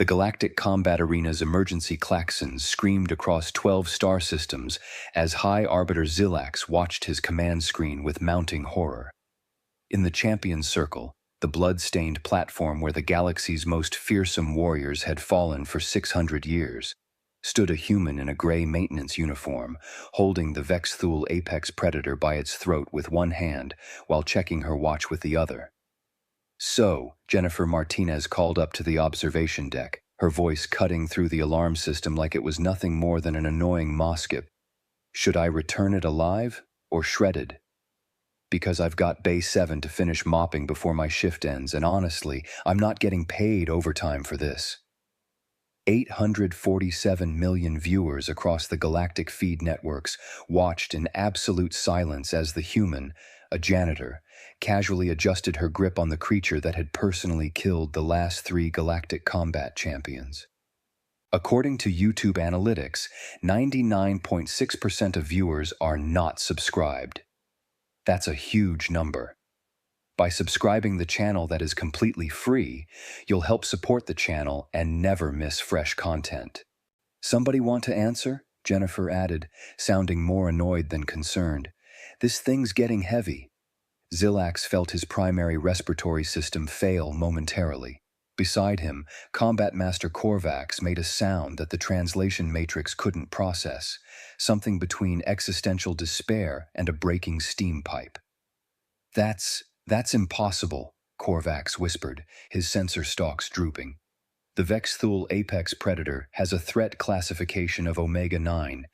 The Galactic Combat Arena's emergency klaxons screamed across 12 star systems as High Arbiter Zilax watched his command screen with mounting horror. In the Champions Circle, the blood-stained platform where the galaxy's most fearsome warriors had fallen for 600 years, stood a human in a gray maintenance uniform, holding the Vexthul apex predator by its throat with one hand while checking her watch with the other. "So," Jennifer Martinez called up to the observation deck, her voice cutting through the alarm system like it was nothing more than an annoying moskip. "Should I return it alive or shredded? Because I've got Bay 7 to finish mopping before my shift ends, and honestly, I'm not getting paid overtime for this." 847 million viewers across the galactic feed networks watched in absolute silence as the human, a janitor, casually adjusted her grip on the creature that had personally killed the last 3 galactic combat champions. According to YouTube analytics, 99.6% of viewers are not subscribed. That's a huge number. By subscribing the channel that is completely free, you'll help support the channel and never miss fresh content. "Somebody want to answer?" Jennifer added, sounding more annoyed than concerned. "This thing's getting heavy." Zilax felt his primary respiratory system fail momentarily. Beside him, Combat Master Korvax made a sound that the translation matrix couldn't process, something between existential despair and a breaking steam pipe. That's impossible," Korvax whispered, his sensor stalks drooping. "The Vexthul Apex Predator has a threat classification of Omega 9.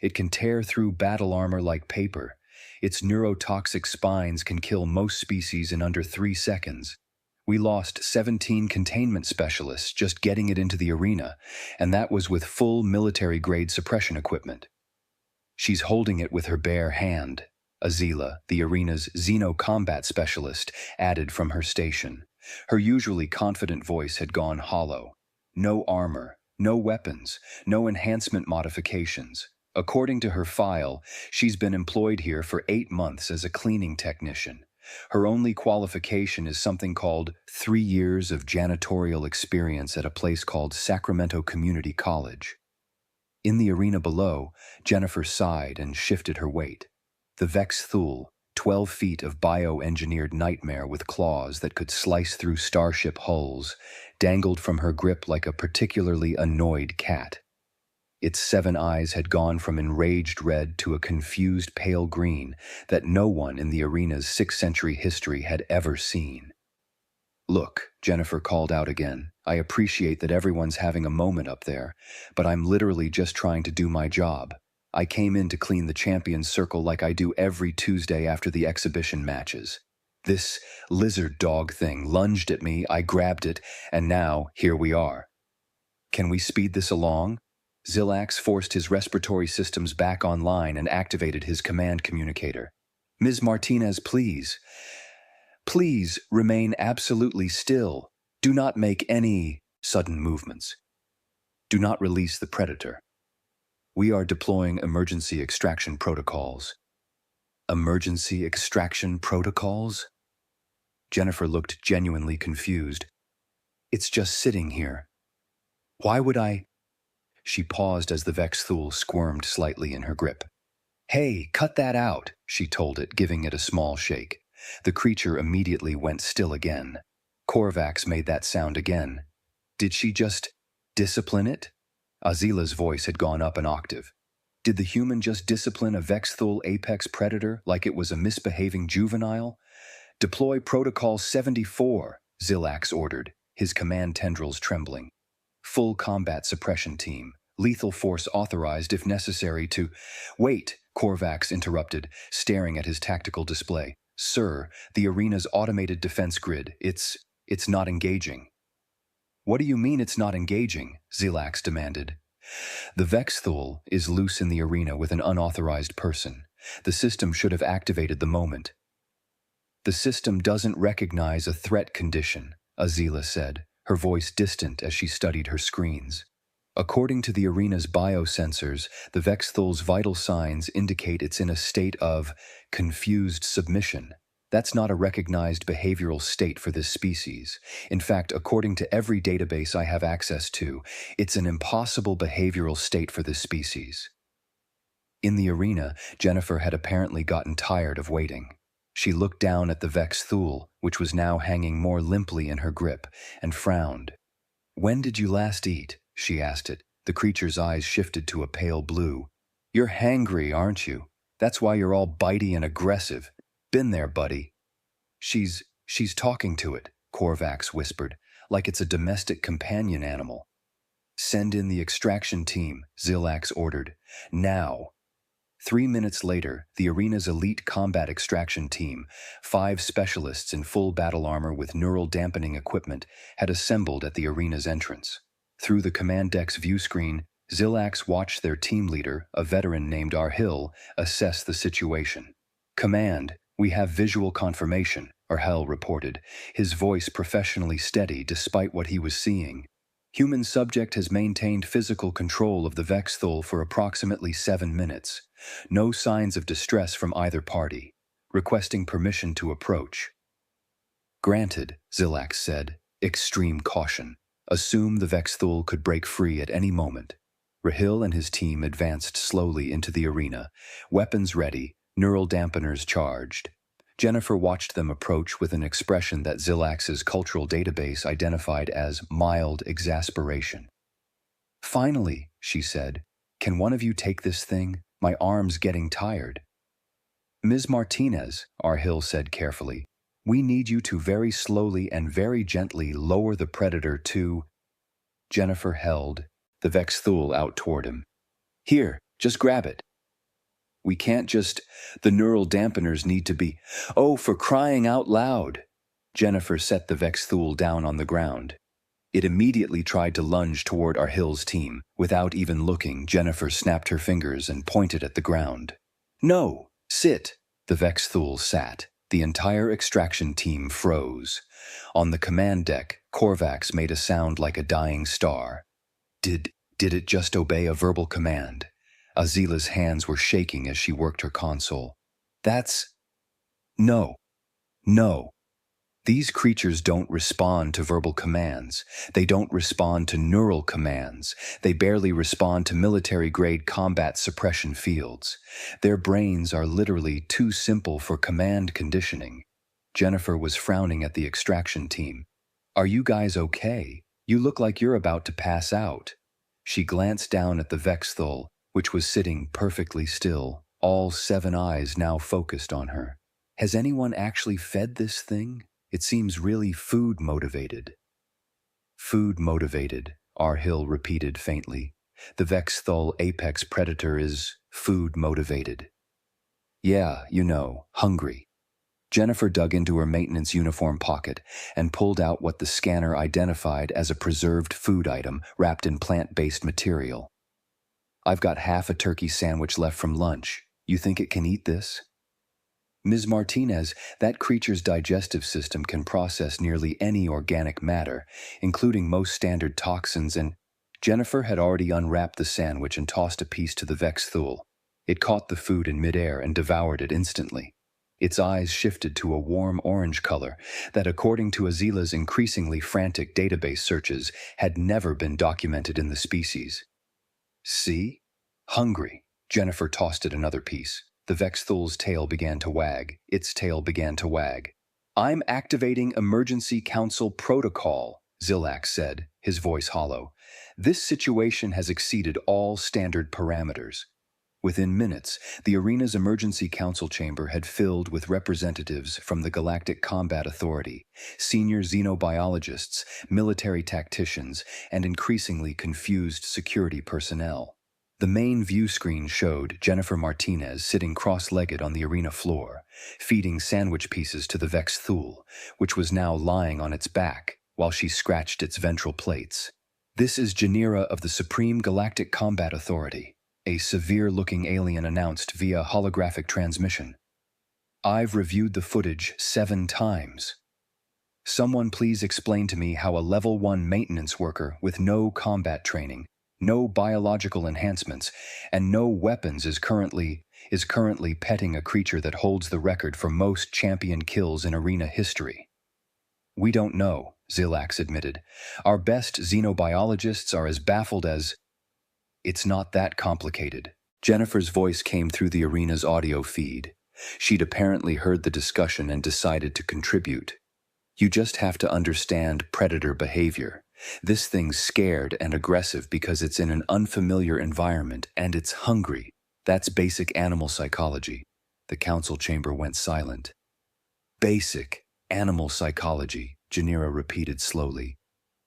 It can tear through battle armor like paper. Its neurotoxic spines can kill most species in under 3 seconds. We lost 17 containment specialists just getting it into the arena, and that was with full military-grade suppression equipment." "She's holding it with her bare hand," Azila, the arena's xeno-combat specialist, added from her station. Her usually confident voice had gone hollow. "No armor, no weapons, no enhancement modifications. According to her file, she's been employed here for 8 months as a cleaning technician. Her only qualification is something called 3 years of janitorial experience at a place called Sacramento Community College." In the arena below, Jennifer sighed and shifted her weight. The Vexthul, 12 feet of bio-engineered nightmare with claws that could slice through starship hulls, dangled from her grip like a particularly annoyed cat. Its 7 eyes had gone from enraged red to a confused pale green that no one in the arena's 6th century history had ever seen. "Look," Jennifer called out again, "I appreciate that everyone's having a moment up there, but I'm literally just trying to do my job. I came in to clean the Champions Circle like I do every Tuesday after the exhibition matches. This lizard dog thing lunged at me, I grabbed it, and now here we are. Can we speed this along?" Zilax forced his respiratory systems back online and activated his command communicator. "Ms. Martinez, please. Please remain absolutely still. Do not make any sudden movements. Do not release the predator. We are deploying emergency extraction protocols." "Emergency extraction protocols?" Jennifer looked genuinely confused. "It's just sitting here. Why would I—" She paused as the Vexthul squirmed slightly in her grip. "Hey, cut that out," she told it, giving it a small shake. The creature immediately went still again. Korvax made that sound again. "Did she just discipline it?" Azila's voice had gone up an octave. "Did the human just discipline a Vexthul apex predator like it was a misbehaving juvenile?" "Deploy Protocol 74, Zilax ordered, his command tendrils trembling. "Full combat suppression team. Lethal force authorized if necessary to—" "Wait," Korvax interrupted, staring at his tactical display. "Sir, the arena's automated defense grid, it's not engaging." "What do you mean it's not engaging?" Zilax demanded. "The Vexthul is loose in the arena with an unauthorized person. The system should have activated the moment." "The system doesn't recognize a threat condition," Azila said, her voice distant as she studied her screens. "According to the arena's biosensors, the Vexthul's vital signs indicate it's in a state of confused submission. That's not a recognized behavioral state for this species. In fact, according to every database I have access to, it's an impossible behavioral state for this species. In the arena, Jennifer had apparently gotten tired of waiting. She looked down at the Vex Thule, which was now hanging more limply in her grip, and frowned. "When did you last eat?" she asked it. The creature's eyes shifted to a pale blue. "You're hangry, aren't you? That's why you're all bitey and aggressive. Been there, buddy." She's talking to it," Korvax whispered, "like it's a domestic companion animal." "Send in the extraction team," Zilax ordered. "Now." 3 minutes later, the arena's elite combat extraction team, 5 specialists in full battle armor with neural dampening equipment, had assembled at the arena's entrance. Through the command deck's view screen, Zilax watched their team leader, a veteran named Arhil, assess the situation. "Command, we have visual confirmation," Arhil reported, his voice professionally steady despite what he was seeing. "Human subject has maintained physical control of the Vex Thule for approximately 7 minutes. No signs of distress from either party. Requesting permission to approach." "Granted," Zilax said. "Extreme caution. Assume the Vex Thule could break free at any moment." Rahil and his team advanced slowly into the arena, weapons ready, neural dampeners charged. Jennifer watched them approach with an expression that Zilax's cultural database identified as mild exasperation. "Finally," she said, "can one of you take this thing? My arm's getting tired." "Ms. Martinez," Arhil said carefully, "we need you to very slowly and very gently lower the predator to—" Jennifer held the Vex Thule out toward him. "Here, just grab it." "We can't just— the neural dampeners need to be— Oh, for crying out loud!" Jennifer set the Vex Thule down on the ground. It immediately tried to lunge toward Arhil's team. Without even looking, Jennifer snapped her fingers and pointed at the ground. "No! Sit!" The Vex Thule sat. The entire extraction team froze. On the command deck, Korvax made a sound like a dying star. Did it just obey a verbal command? Azila's hands were shaking as she worked her console. No. These creatures don't respond to verbal commands. They don't respond to neural commands. They barely respond to military-grade combat suppression fields. Their brains are literally too simple for command conditioning. Jennifer was frowning at the extraction team. "Are you guys okay? You look like you're about to pass out." She glanced down at the Vex Thule, which was sitting perfectly still, all 7 eyes now focused on her. "Has anyone actually fed this thing? It seems really food-motivated." "Food-motivated," Arhil repeated faintly. "The Vex Thule apex predator is food-motivated." "Yeah, hungry." Jennifer dug into her maintenance uniform pocket and pulled out what the scanner identified as a preserved food item wrapped in plant-based material. "I've got half a turkey sandwich left from lunch. You think it can eat this?" "Ms. Martinez, that creature's digestive system can process nearly any organic matter, including most standard toxins and—" Jennifer had already unwrapped the sandwich and tossed a piece to the Vex Thule. It caught the food in midair and devoured it instantly. Its eyes shifted to a warm orange color that, according to Azila's increasingly frantic database searches, had never been documented in the species. "See? Hungry." Jennifer tossed it another piece. The Vex Thule's tail began to wag. Its tail began to wag. "I'm activating Emergency Council Protocol," Zilax said, his voice hollow. "This situation has exceeded all standard parameters." Within minutes, the arena's Emergency Council chamber had filled with representatives from the Galactic Combat Authority, senior xenobiologists, military tacticians, and increasingly confused security personnel. The main view screen showed Jennifer Martinez sitting cross-legged on the arena floor, feeding sandwich pieces to the Vex Thule, which was now lying on its back while she scratched its ventral plates. "This is Janira of the Supreme Galactic Combat Authority," a severe-looking alien announced via holographic transmission. "I've reviewed the footage 7 times. Someone please explain to me how a Level 1 maintenance worker with no combat training no biological enhancements, and no weapons is currently petting a creature that holds the record for most champion kills in arena history. We don't know, Zilax admitted. Our best xenobiologists are as baffled as... It's not that complicated. Jennifer's voice came through the arena's audio feed. She'd apparently heard the discussion and decided to contribute. You just have to understand predator behavior. This thing's scared and aggressive because it's in an unfamiliar environment and it's hungry. That's basic animal psychology. The council chamber went silent. Basic animal psychology, Janira repeated slowly.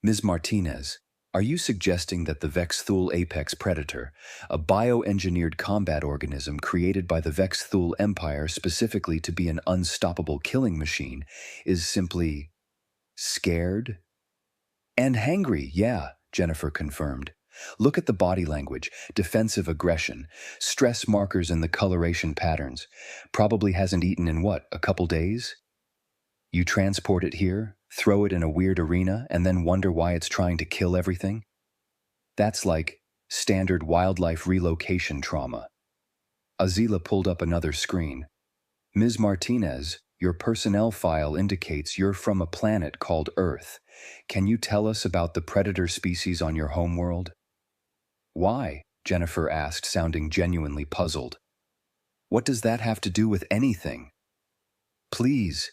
Ms. Martinez, are you suggesting that the Vexthul apex predator, a bioengineered combat organism created by the Vexthul Empire specifically to be an unstoppable killing machine, is simply scared? And hangry, yeah, Jennifer confirmed. Look at the body language, defensive aggression, stress markers in the coloration patterns. Probably hasn't eaten in what, a couple days? You transport it here, throw it in a weird arena, and then wonder why it's trying to kill everything? That's like standard wildlife relocation trauma. Azila pulled up another screen. Ms. Martinez, your personnel file indicates you're from a planet called Earth. Can you tell us about the predator species on your homeworld? Why? Jennifer asked, sounding genuinely puzzled. What does that have to do with anything? Please,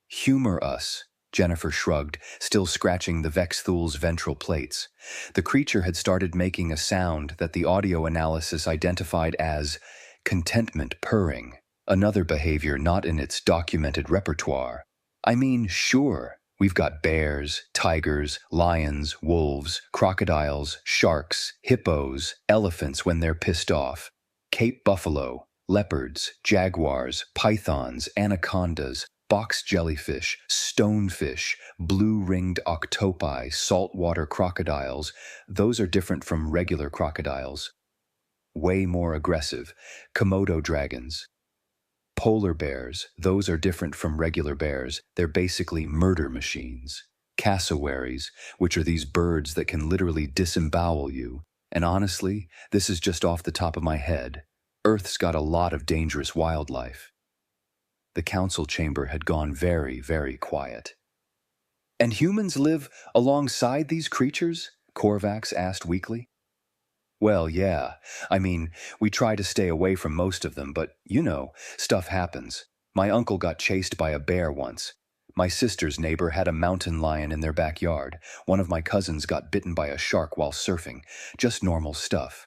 humor us, Jennifer shrugged, still scratching the Vexthul's ventral plates. The creature had started making a sound that the audio analysis identified as contentment purring, another behavior not in its documented repertoire. I mean, sure. We've got bears, tigers, lions, wolves, crocodiles, sharks, hippos, elephants when they're pissed off, Cape buffalo, leopards, jaguars, pythons, anacondas, box jellyfish, stonefish, blue-ringed octopi, saltwater crocodiles. Those are different from regular crocodiles. Way more aggressive. Komodo dragons. Polar bears, those are different from regular bears. They're basically murder machines. Cassowaries, which are these birds that can literally disembowel you. And honestly, this is just off the top of my head. Earth's got a lot of dangerous wildlife. The council chamber had gone very, very quiet. And humans live alongside these creatures? Korvax asked weakly. Well, yeah. I mean, we try to stay away from most of them, but, stuff happens. My uncle got chased by a bear once. My sister's neighbor had a mountain lion in their backyard. One of my cousins got bitten by a shark while surfing. Just normal stuff.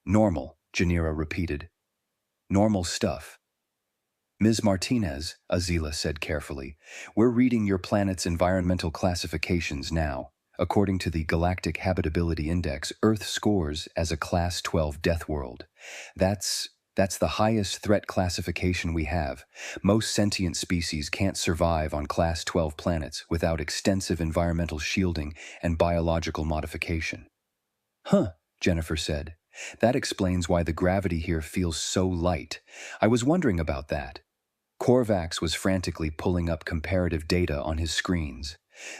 Normal, Janira repeated. Normal stuff. Ms. Martinez, Azila said carefully, we're reading your planet's environmental classifications now. According to the Galactic Habitability Index, Earth scores as a Class 12 death world. That's the highest threat classification we have. Most sentient species can't survive on Class 12 planets without extensive environmental shielding and biological modification. Huh, Jennifer said. That explains why the gravity here feels so light. I was wondering about that. Korvax was frantically pulling up comparative data on his screens.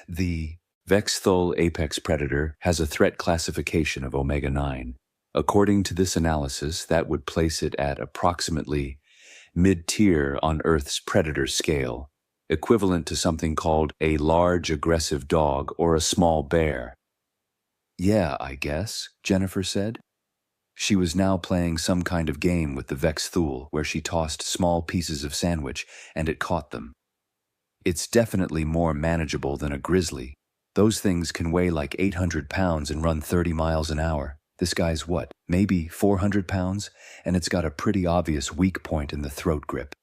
The Vexthul apex predator has a threat classification of Omega 9. According to this analysis, that would place it at approximately mid-tier on Earth's predator scale, equivalent to something called a large aggressive dog or a small bear. Yeah, I guess, Jennifer said. She was now playing some kind of game with the Vexthul where she tossed small pieces of sandwich and it caught them. It's definitely more manageable than a grizzly. Those things can weigh like 800 pounds and run 30 miles an hour. This guy's what, maybe 400 pounds? And it's got a pretty obvious weak point in the throat grip.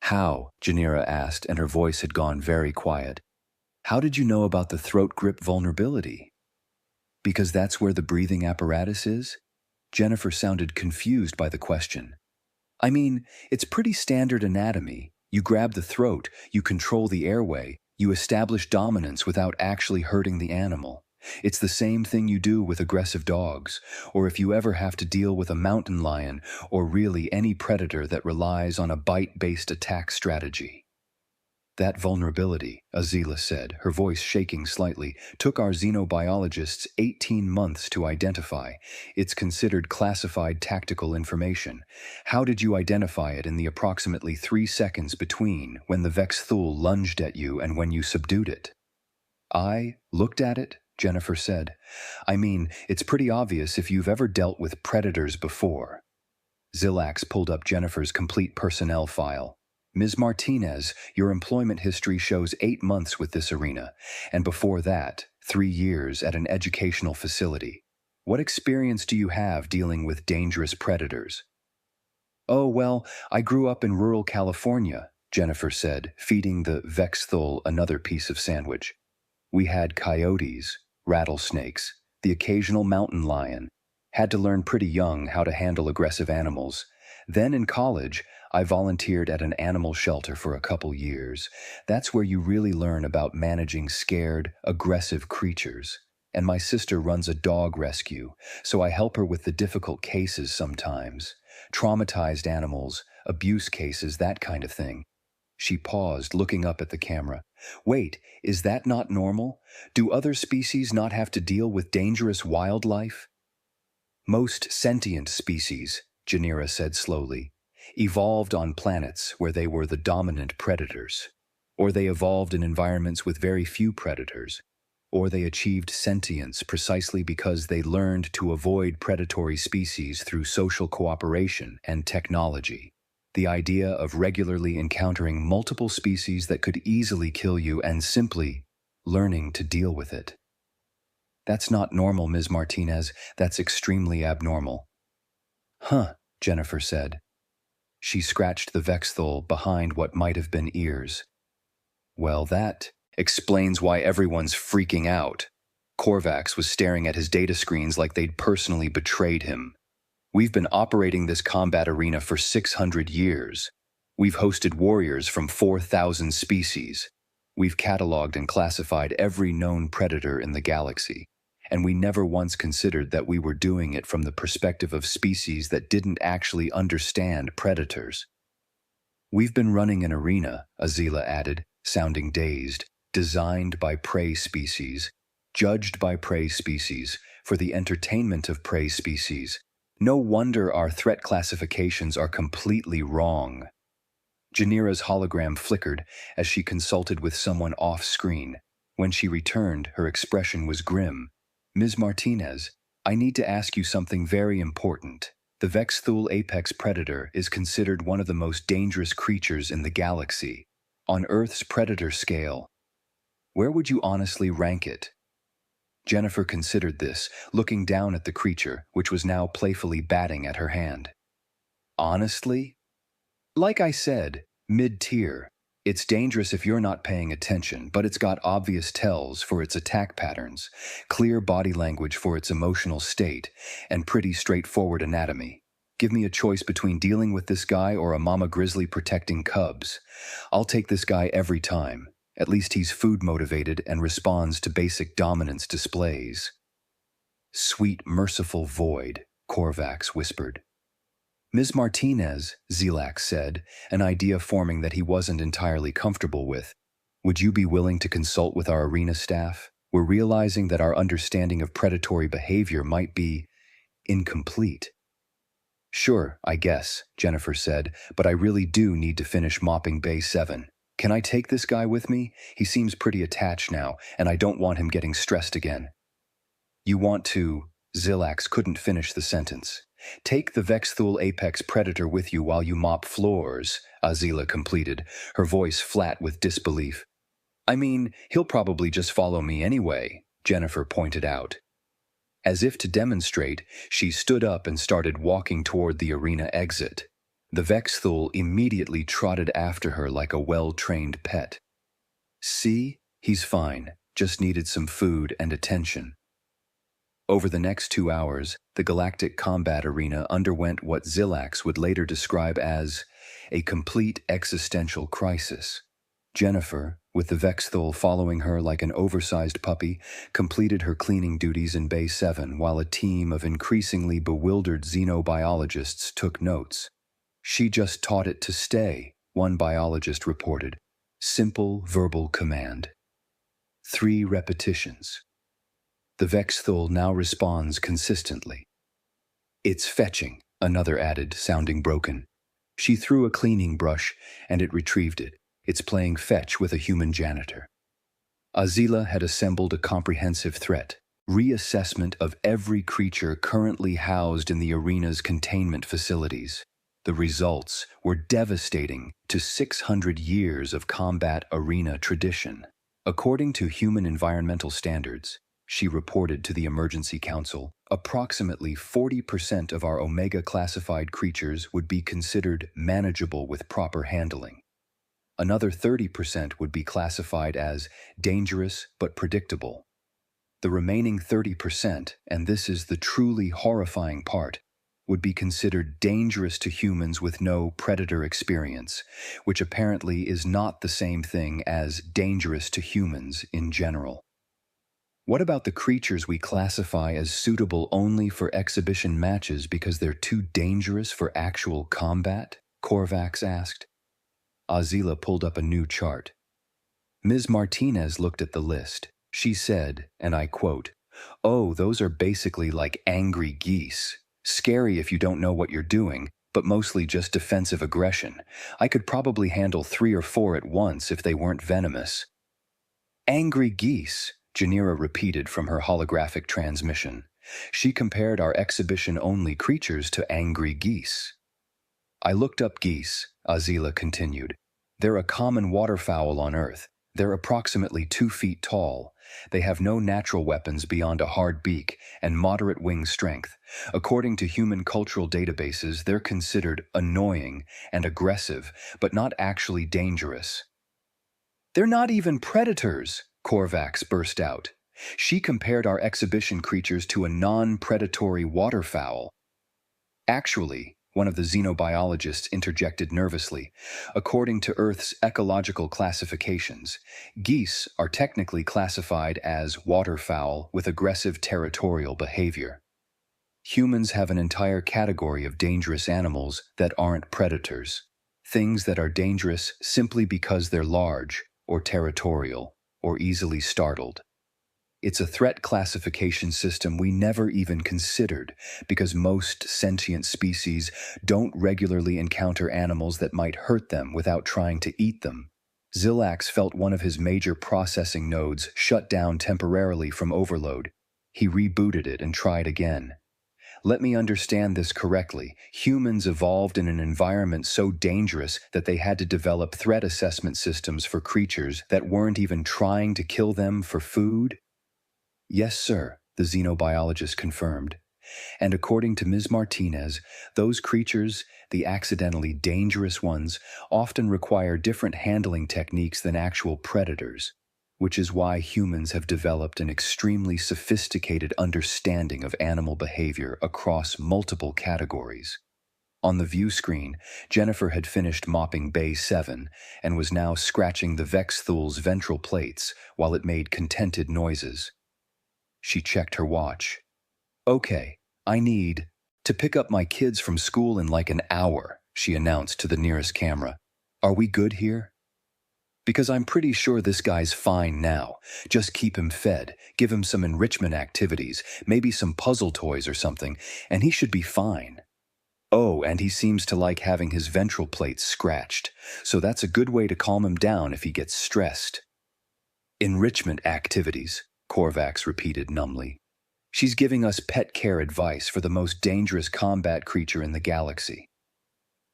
How? Janira asked, and her voice had gone very quiet. How did you know about the throat grip vulnerability? Because that's where the breathing apparatus is? Jennifer sounded confused by the question. I mean, it's pretty standard anatomy. You grab the throat, you control the airway, you establish dominance without actually hurting the animal. It's the same thing you do with aggressive dogs, or if you ever have to deal with a mountain lion, or really any predator that relies on a bite-based attack strategy. That vulnerability, Azila said, her voice shaking slightly, took our xenobiologists 18 months to identify. It's considered classified tactical information. How did you identify it in the approximately 3 seconds between when the Vex-Thul lunged at you and when you subdued it? I looked at it, Jennifer said. I mean, it's pretty obvious if you've ever dealt with predators before. Zilax pulled up Jennifer's complete personnel file. Ms. Martinez, your employment history shows 8 months with this arena, and before that, 3 years at an educational facility. What experience do you have dealing with dangerous predators? Oh, well, I grew up in rural California, Jennifer said, feeding the Vex-Thul another piece of sandwich. We had coyotes, rattlesnakes, the occasional mountain lion. Had to learn pretty young how to handle aggressive animals. Then in college, I volunteered at an animal shelter for a couple years. That's where you really learn about managing scared, aggressive creatures. And my sister runs a dog rescue, so I help her with the difficult cases sometimes. Traumatized animals, abuse cases, that kind of thing. She paused, looking up at the camera. Wait, is that not normal? Do other species not have to deal with dangerous wildlife? Most sentient species, Janira said slowly, evolved on planets where they were the dominant predators. Or they evolved in environments with very few predators. Or they achieved sentience precisely because they learned to avoid predatory species through social cooperation and technology. The idea of regularly encountering multiple species that could easily kill you and simply learning to deal with it. That's not normal, Ms. Martinez. That's extremely abnormal. Huh, Jennifer said. She scratched the Vex-Thul behind what might have been ears. Well, that explains why everyone's freaking out. Korvax was staring at his data screens like they'd personally betrayed him. We've been operating this combat arena for 600 years. We've hosted warriors from 4,000 species. We've cataloged and classified every known predator in the galaxy. And we never once considered that we were doing it from the perspective of species that didn't actually understand predators. We've been running an arena, Azila added, sounding dazed, designed by prey species, judged by prey species, for the entertainment of prey species. No wonder our threat classifications are completely wrong. Janira's hologram flickered as she consulted with someone off-screen. When she returned, her expression was grim. Ms. Martinez, I need to ask you something very important. The Vex-Thul apex predator is considered one of the most dangerous creatures in the galaxy. On Earth's predator scale, where would you honestly rank it? Jennifer considered this, looking down at the creature, which was now playfully batting at her hand. Honestly? Like I said, mid-tier. It's dangerous if you're not paying attention, but it's got obvious tells for its attack patterns, clear body language for its emotional state, and pretty straightforward anatomy. Give me a choice between dealing with this guy or a mama grizzly protecting cubs. I'll take this guy every time. At least he's food-motivated and responds to basic dominance displays. Sweet, merciful void, Korvax whispered. Ms. Martinez, Zilax said, an idea forming that he wasn't entirely comfortable with. Would you be willing to consult with our arena staff? We're realizing that our understanding of predatory behavior might be incomplete. Sure, I guess, Jennifer said, but I really do need to finish mopping Bay 7. Can I take this guy with me? He seems pretty attached now, and I don't want him getting stressed again. You want to... Zilax couldn't finish the sentence. Take the Vex-Thul apex predator with you while you mop floors, Azila completed, her voice flat with disbelief. I mean, he'll probably just follow me anyway, Jennifer pointed out. As if to demonstrate, she stood up and started walking toward the arena exit. The Vex-Thul immediately trotted after her like a well-trained pet. See? He's fine, just needed some food and attention. Over the next 2 hours, the Galactic combat arena underwent what Zilax would later describe as a complete existential crisis. Jennifer, with the Vex-Thul following her like an oversized puppy, completed her cleaning duties in Bay 7 while a team of increasingly bewildered xenobiologists took notes. She just taught it to stay, one biologist reported. Simple verbal command. 3 repetitions. The Vexthul now responds consistently. It's fetching, another added, sounding broken. She threw a cleaning brush, and it retrieved it. It's playing fetch with a human janitor. Azila had assembled a comprehensive threat, reassessment of every creature currently housed in the arena's containment facilities. The results were devastating to 600 years of combat arena tradition. According to human environmental standards, she reported to the Emergency Council, approximately 40% of our Omega-classified creatures would be considered manageable with proper handling. Another 30% would be classified as dangerous but predictable. The remaining 30%, and this is the truly horrifying part, would be considered dangerous to humans with no predator experience, which apparently is not the same thing as dangerous to humans in general. What about the creatures we classify as suitable only for exhibition matches because they're too dangerous for actual combat? Korvax asked. Azila pulled up a new chart. Ms. Martinez looked at the list. She said, and I quote, "Oh, those are basically like angry geese. Scary if you don't know what you're doing, but mostly just defensive aggression. I could probably handle 3 or 4 at once if they weren't venomous." Angry geese, Janira repeated from her holographic transmission. She compared our exhibition-only creatures to angry geese. I looked up geese, Azila continued. They're a common waterfowl on Earth. They're approximately 2 feet tall. They have no natural weapons beyond a hard beak and moderate wing strength. According to human cultural databases, they're considered annoying and aggressive, but not actually dangerous. They're not even predators, Korvax burst out. She compared our exhibition creatures to a non-predatory waterfowl. Actually, one of the xenobiologists interjected nervously, according to Earth's ecological classifications, geese are technically classified as waterfowl with aggressive territorial behavior. Humans have an entire category of dangerous animals that aren't predators, things that are dangerous simply because they're large, or territorial, or easily startled. It's a threat classification system we never even considered because most sentient species don't regularly encounter animals that might hurt them without trying to eat them. Zilax felt one of his major processing nodes shut down temporarily from overload. He rebooted it and tried again. Let me understand this correctly. Humans evolved in an environment so dangerous that they had to develop threat assessment systems for creatures that weren't even trying to kill them for food? Yes, sir, the xenobiologist confirmed. And according to Ms. Martinez, those creatures, the accidentally dangerous ones, often require different handling techniques than actual predators, which is why humans have developed an extremely sophisticated understanding of animal behavior across multiple categories. On the view screen, Jennifer had finished mopping Bay 7 and was now scratching the Vexthul's ventral plates while it made contented noises. She checked her watch. "Okay, I need to pick up my kids from school in like an hour," she announced to the nearest camera. "Are we good here?" "Because I'm pretty sure this guy's fine now. Just keep him fed, give him some enrichment activities, maybe some puzzle toys or something, and he should be fine. Oh, and he seems to like having his ventral plates scratched, so that's a good way to calm him down if he gets stressed." "Enrichment activities," Korvax repeated numbly. "She's giving us pet care advice for the most dangerous combat creature in the galaxy."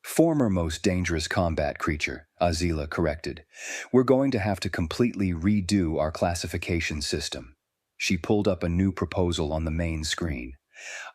"Former most dangerous combat creature," Azila corrected. "We're going to have to completely redo our classification system." She pulled up a new proposal on the main screen.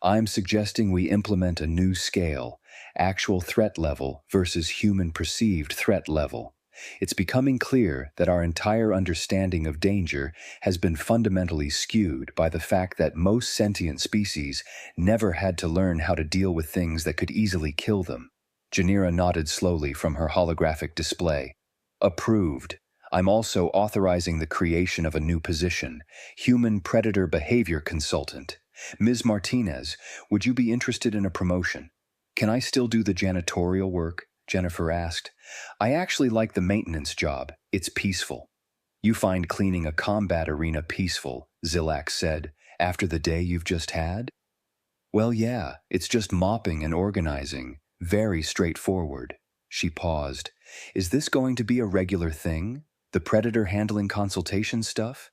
"I'm suggesting we implement a new scale, actual threat level versus human perceived threat level. It's becoming clear that our entire understanding of danger has been fundamentally skewed by the fact that most sentient species never had to learn how to deal with things that could easily kill them." Janira nodded slowly from her holographic display. "Approved. I'm also authorizing the creation of a new position, Human Predator Behavior Consultant. Ms. Martinez, would you be interested in a promotion? Can I still do the janitorial work? Jennifer asked. I actually like the maintenance job. It's peaceful. You find cleaning a combat arena peaceful, Zilak said, after the day you've just had? Well, yeah, it's just mopping and organizing. Very straightforward. She paused. Is this going to be a regular thing? The Predator handling consultation stuff?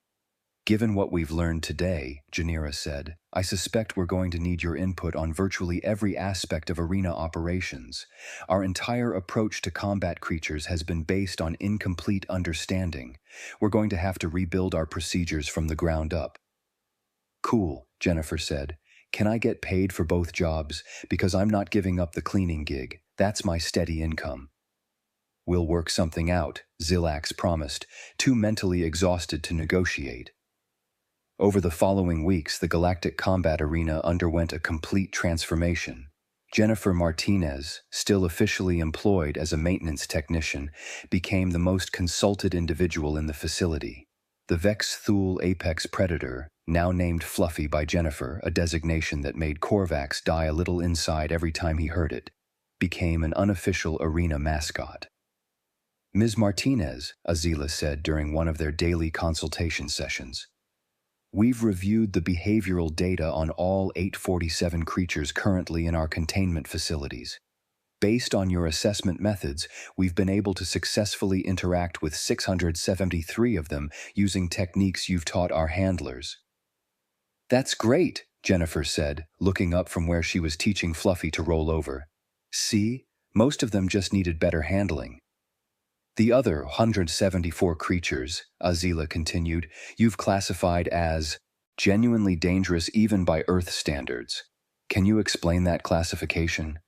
Given what we've learned today, Janira said, I suspect we're going to need your input on virtually every aspect of arena operations. Our entire approach to combat creatures has been based on incomplete understanding. We're going to have to rebuild our procedures from the ground up. Cool, Jennifer said. Can I get paid for both jobs? Because I'm not giving up the cleaning gig. That's my steady income. We'll work something out, Zilax promised, too mentally exhausted to negotiate. Over the following weeks, the Galactic Combat Arena underwent a complete transformation. Jennifer Martinez, still officially employed as a maintenance technician, became the most consulted individual in the facility. The Vex Thule Apex Predator, now named Fluffy by Jennifer, a designation that made Korvax die a little inside every time he heard it, became an unofficial arena mascot. Ms. Martinez, Azila said during one of their daily consultation sessions, we've reviewed the behavioral data on all 847 creatures currently in our containment facilities. Based on your assessment methods, we've been able to successfully interact with 673 of them using techniques you've taught our handlers. That's great, Jennifer said, looking up from where she was teaching Fluffy to roll over. See, most of them just needed better handling. The other 174 creatures, Azila continued, you've classified as genuinely dangerous even by Earth standards. Can you explain that classification?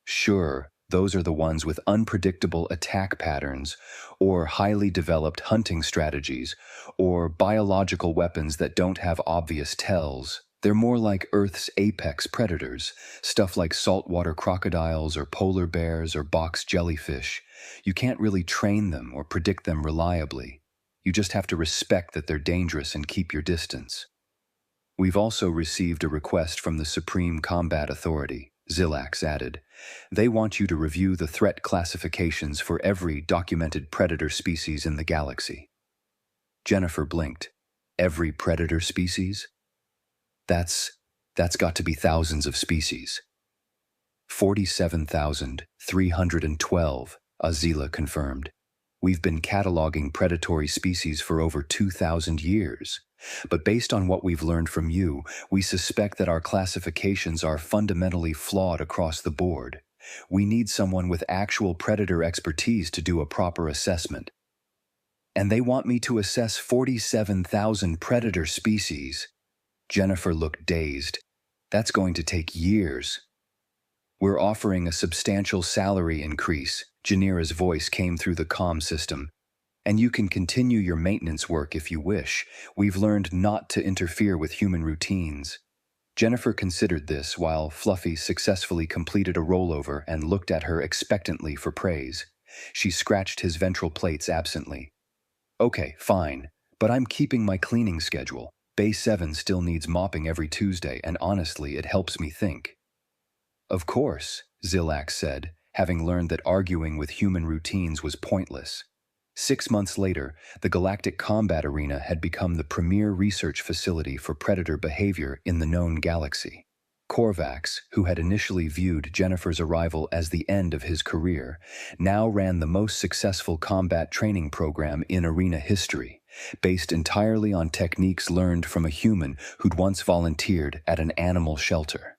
Sure, those are the ones with unpredictable attack patterns, or highly developed hunting strategies, or biological weapons that don't have obvious tells. They're more like Earth's apex predators, stuff like saltwater crocodiles or polar bears or box jellyfish. You can't really train them or predict them reliably. You just have to respect that they're dangerous and keep your distance. We've also received a request from the Supreme Combat Authority, Zilax added. They want you to review the threat classifications for every documented predator species in the galaxy. Jennifer blinked. Every predator species? That's got to be thousands of species. 47,312, Azila confirmed. We've been cataloging predatory species for over 2,000 years. But based on what we've learned from you, we suspect that our classifications are fundamentally flawed across the board. We need someone with actual predator expertise to do a proper assessment. And they want me to assess 47,000 predator species. Jennifer looked dazed. That's going to take years. We're offering a substantial salary increase, Janira's voice came through the comm system. And you can continue your maintenance work if you wish. We've learned not to interfere with human routines. Jennifer considered this while Fluffy successfully completed a rollover and looked at her expectantly for praise. She scratched his ventral plates absently. Okay, fine, but I'm keeping my cleaning schedule. Bay 7 still needs mopping every Tuesday, and honestly, it helps me think. Of course, Zilax said, having learned that arguing with human routines was pointless. 6 months later, the Galactic Combat Arena had become the premier research facility for predator behavior in the known galaxy. Korvax, who had initially viewed Jennifer's arrival as the end of his career, now ran the most successful combat training program in arena history, based entirely on techniques learned from a human who'd once volunteered at an animal shelter.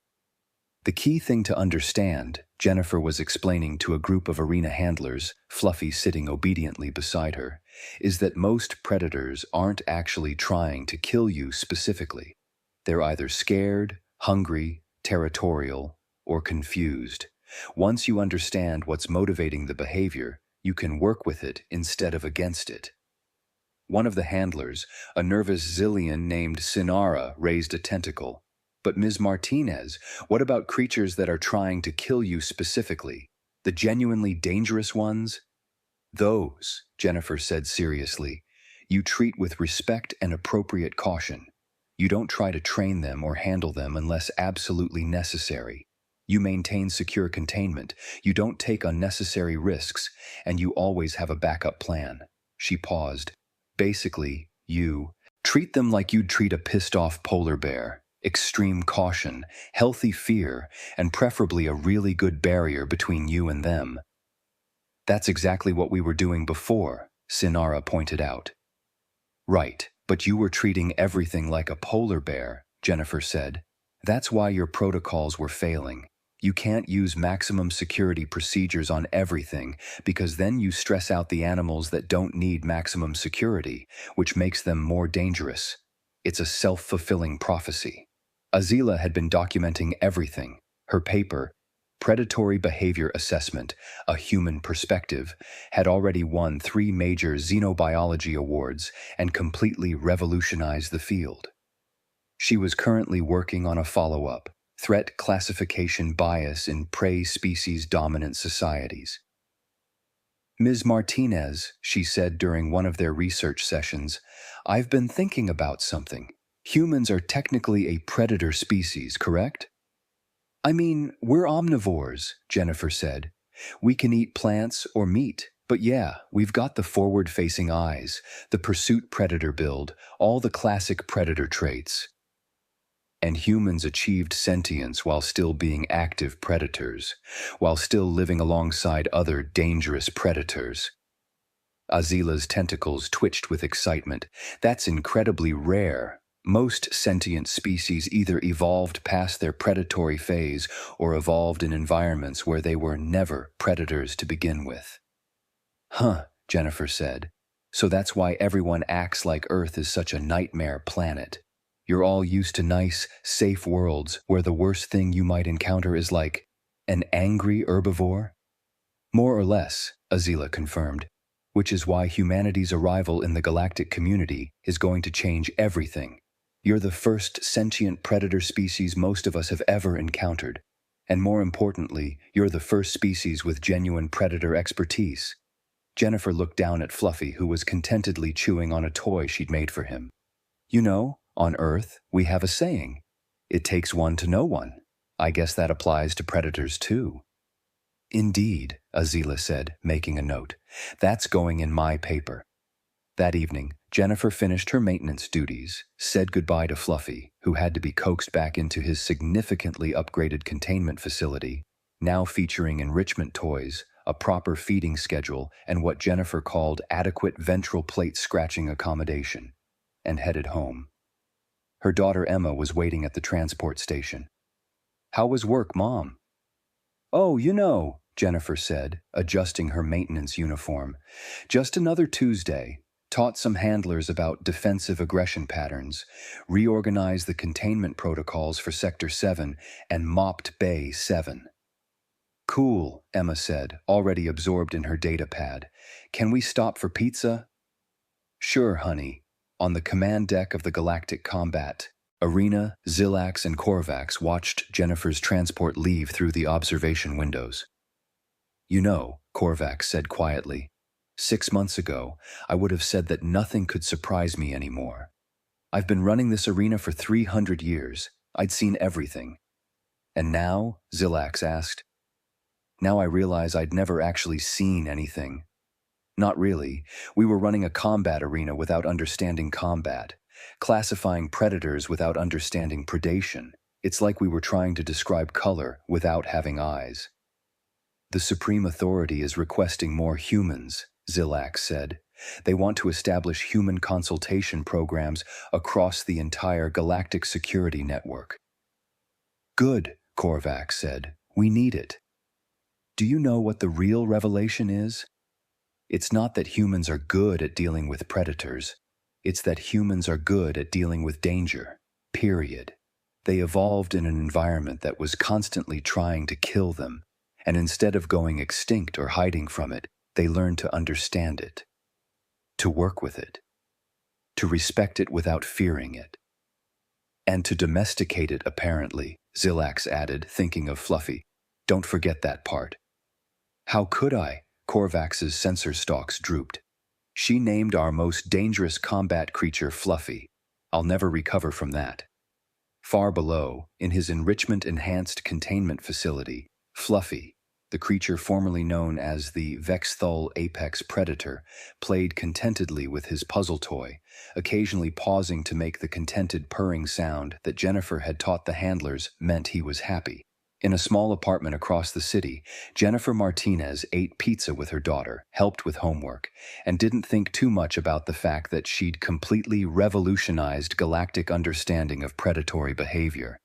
The key thing to understand, Jennifer was explaining to a group of arena handlers, Fluffy sitting obediently beside her, is that most predators aren't actually trying to kill you specifically. They're either scared, hungry, territorial, or confused. Once you understand what's motivating the behavior, you can work with it instead of against it. One of the handlers, a nervous Zillion named Sinara, raised a tentacle. But Ms. Martinez, what about creatures that are trying to kill you specifically? The genuinely dangerous ones? Those, Jennifer said seriously, you treat with respect and appropriate caution. You don't try to train them or handle them unless absolutely necessary. You maintain secure containment, you don't take unnecessary risks, and you always have a backup plan. She paused. Basically, you treat them like you'd treat a pissed-off polar bear. Extreme caution, healthy fear, and preferably a really good barrier between you and them. That's exactly what we were doing before, Sinara pointed out. Right, but you were treating everything like a polar bear, Jennifer said. That's why your protocols were failing. You can't use maximum security procedures on everything because then you stress out the animals that don't need maximum security, which makes them more dangerous. It's a self-fulfilling prophecy. Azila had been documenting everything. Her paper, Predatory Behavior Assessment, A Human Perspective, had already won 3 major xenobiology awards and completely revolutionized the field. She was currently working on a follow-up, Threat Classification Bias in Prey Species Dominant Societies. Ms. Martinez, she said during one of their research sessions, I've been thinking about something. Humans are technically a predator species, correct? I mean, we're omnivores, Jennifer said. We can eat plants or meat, but yeah, we've got the forward-facing eyes, the pursuit predator build, all the classic predator traits. And humans achieved sentience while still being active predators, while still living alongside other dangerous predators. Azila's tentacles twitched with excitement. That's incredibly rare. Most sentient species either evolved past their predatory phase or evolved in environments where they were never predators to begin with. Huh, Jennifer said. So that's why everyone acts like Earth is such a nightmare planet. You're all used to nice, safe worlds where the worst thing you might encounter is like an angry herbivore? More or less, Azila confirmed, which is why humanity's arrival in the galactic community is going to change everything. You're the first sentient predator species most of us have ever encountered. And more importantly, you're the first species with genuine predator expertise. Jennifer looked down at Fluffy, who was contentedly chewing on a toy she'd made for him. You know, on Earth, we have a saying, it takes one to know one. I guess that applies to predators too. Indeed, Azila said, making a note. That's going in my paper. That evening, Jennifer finished her maintenance duties, said goodbye to Fluffy, who had to be coaxed back into his significantly upgraded containment facility, now featuring enrichment toys, a proper feeding schedule, and what Jennifer called adequate ventral plate scratching accommodation, and headed home. Her daughter Emma was waiting at the transport station. How was work, Mom? Oh, you know, Jennifer said, adjusting her maintenance uniform. Just another Tuesday. Taught some handlers about defensive aggression patterns, reorganized the containment protocols for Sector 7, and mopped Bay 7. Cool, Emma said, already absorbed in her data pad. Can we stop for pizza? Sure, honey. On the command deck of the Galactic Combat, Arena, Zilax, and Korvax watched Jennifer's transport leave through the observation windows. You know, Korvax said quietly, 6 months ago, I would have said that nothing could surprise me anymore. I've been running this arena for 300 years. I'd seen everything. And now, Zilax asked. Now I realize I'd never actually seen anything. Not really. We were running a combat arena without understanding combat, classifying predators without understanding predation. It's like we were trying to describe color without having eyes. The Supreme Authority is requesting more humans, Zilax said. They want to establish human consultation programs across the entire galactic security network. Good, Korvax said. We need it. Do you know what the real revelation is? It's not that humans are good at dealing with predators. It's that humans are good at dealing with danger, period. They evolved in an environment that was constantly trying to kill them, and instead of going extinct or hiding from it, they learned to understand it, to work with it, to respect it without fearing it, and to domesticate it, apparently, Zilax added, thinking of Fluffy. Don't forget that part. How could I? Korvax's sensor stalks drooped. She named our most dangerous combat creature Fluffy. I'll never recover from that. Far below, in his enrichment-enhanced containment facility, Fluffy, the creature formerly known as the Vexthul apex predator, played contentedly with his puzzle toy, occasionally pausing to make the contented purring sound that Jennifer had taught the handlers meant he was happy. In a small apartment across the city, Jennifer Martinez ate pizza with her daughter, helped with homework, and didn't think too much about the fact that she'd completely revolutionized Galactic understanding of predatory behavior.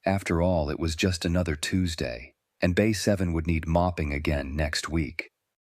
After all, it was just another Tuesday, and Bay 7 would need mopping again next week.